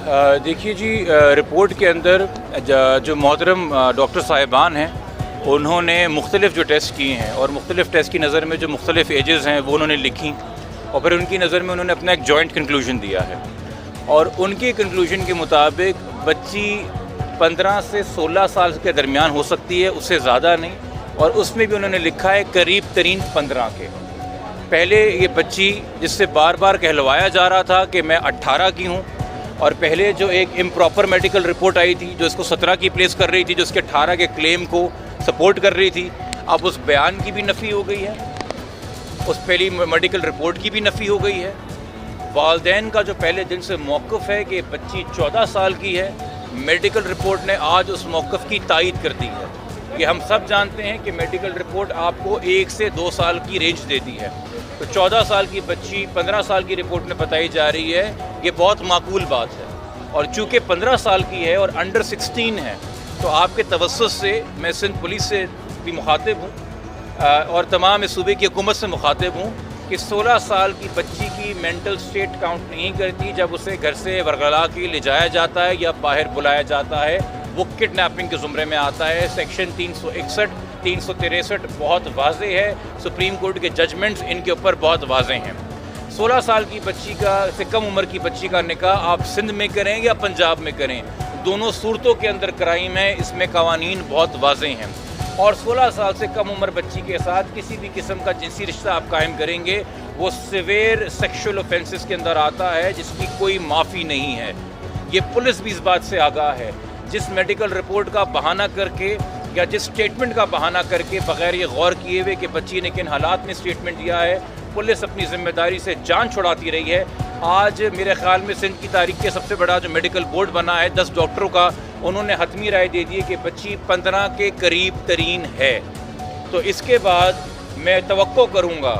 देखिए जी, रिपोर्ट के अंदर जो मोहतरम डॉक्टर साहिबान हैं, उन्होंने मुख्तलिफ़ जो टेस्ट किए हैं और मुख्तलिफ़ टेस्ट की नज़र में जो मुख्तलिफ़ एजेस हैं वो उन्होंने लिखी और फिर उनकी नज़र में उन्होंने अपना एक जॉइंट कंक्लूजन दिया है। और उनके कंक्लूजन के मुताबिक बच्ची 15 से 16 साल के दरमियान हो सकती है, उससे ज़्यादा नहीं। और उसमें भी उन्होंने लिखा है करीब तरीन 15 के। पहले ये बच्ची जिससे बार बार कहलवाया जा रहा था कि मैं 18 की हूँ, और पहले जो एक इम्प्रॉपर मेडिकल रिपोर्ट आई थी जो इसको 17 की प्लेस कर रही थी, जो इसके 18 के क्लेम को सपोर्ट कर रही थी, अब उस बयान की भी नफ़ी हो गई है, उस पहली मेडिकल रिपोर्ट की भी नफ़ी हो गई है। वालदैन का जो पहले दिन से मौक़िफ़ है कि बच्ची 14 साल की है, मेडिकल रिपोर्ट ने आज उस मौक़िफ़ की तायद कर दी है। ये हम सब जानते हैं कि मेडिकल रिपोर्ट आपको 1 से 2 साल की रेंज देती है, तो 14 साल की बच्ची 15 साल की रिपोर्ट में बताई जा रही है, ये बहुत माकूल बात है। और चूँकि 15 साल की है और अंडर 16 है, तो आपके तवस्सुस से मैं सिंध पुलिस से भी मुखातिब हूँ और तमाम इस सूबे की हुकूमत से मुखातिब हूँ कि 16 साल की बच्ची की मेंटल स्टेट काउंट नहीं करती जब उसे घर से वरगला के ले जाया जाता है या बाहर बुलाया जाता है, वो किडनैपिंग के ज़ुमरे में आता है। सेक्शन 361, 363 बहुत वाज़ेह है, सुप्रीम कोर्ट के जजमेंट्स इनके ऊपर बहुत वाज़ेह हैं। 16 साल की बच्ची का से कम उम्र की बच्ची का निकाह आप सिंध में करें या पंजाब में करें, दोनों सूरतों के अंदर क्राइम है, इसमें कवानीन बहुत वाज़ेह हैं। और 16 साल से कम उम्र बच्ची के साथ किसी भी किस्म का जिनसी रिश्ता आप कायम करेंगे, वो सिवियर सेक्शुअल ऑफेंसेस के अंदर आता है, जिसकी कोई माफ़ी नहीं है। ये पुलिस भी इस बात से आगाह है। जिस मेडिकल रिपोर्ट का बहाना करके या जिस स्टेटमेंट का बहाना करके बग़ैर ये गौर किए हुए कि बच्ची ने किन हालात में स्टेटमेंट दिया है, पुलिस अपनी ज़िम्मेदारी से जान छुड़ाती रही है। आज मेरे ख़्याल में सिंध की तारीख के सबसे बड़ा जो मेडिकल बोर्ड बना है 10 डॉक्टरों का, उन्होंने हतमी राय दे दी है कि बच्ची 15 के करीब तरीन है। तो इसके बाद मैं तवक्को करूँगा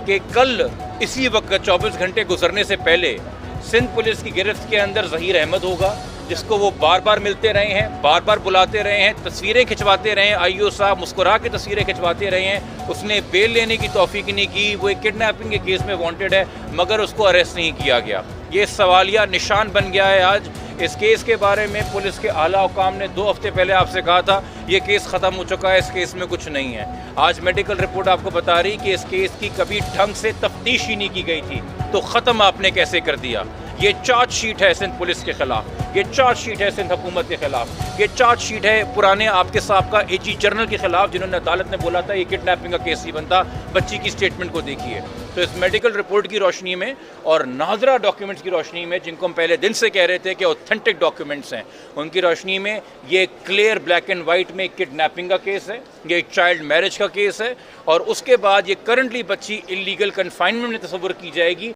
कि कल इसी वक्त 24 घंटे गुजरने से पहले सिंध पुलिस की गिरफ्त के अंदर ज़हीर अहमद होगा, जिसको वो बार बार मिलते रहे हैं, बार बार बुलाते रहे हैं, तस्वीरें खिंचवाते रहे हैं, आईओ साहब मुस्कुरा के तस्वीरें खिंचवाते रहे हैं। उसने बेल लेने की तौफीक नहीं की, वो एक किडनैपिंग के केस में वांटेड है, मगर उसको अरेस्ट नहीं किया गया। ये सवालिया निशान बन गया है। आज इस केस के बारे में पुलिस के आला हुकाम ने 2 हफ्ते पहले आपसे कहा था ये केस ख़त्म हो चुका है, इस केस में कुछ नहीं है। आज मेडिकल रिपोर्ट आपको बता रही कि इस केस की कभी ढंग से तफ्तीश ही नहीं की गई थी, तो ख़त्म आपने कैसे कर दिया। ये चार्जशीट है सिंध पुलिस के ख़िलाफ़, ये चार्जशीट है सिंध हुकूमत के ख़िलाफ़, ये चार्जशीट है पुराने आपके साहब AG जनरल के ख़िलाफ़, जिन्होंने अदालत ने बोला था ये किडनैपिंग का केस ही बनता। बच्ची की स्टेटमेंट को देखिए। तो इस मेडिकल रिपोर्ट की रोशनी में और नादरा डॉक्यूमेंट्स की रोशनी में, जिनको हम पहले दिन से कह रहे थे कि ऑथेंटिक डॉक्यूमेंट्स हैं, उनकी रोशनी में ये क्लियर ब्लैक एंड वाइट में किडनैपिंग का केस है, ये एक चाइल्ड मैरिज का केस है। और उसके बाद ये करंटली बच्ची इलीगल कन्फाइनमेंट में तस्वुर की जाएगी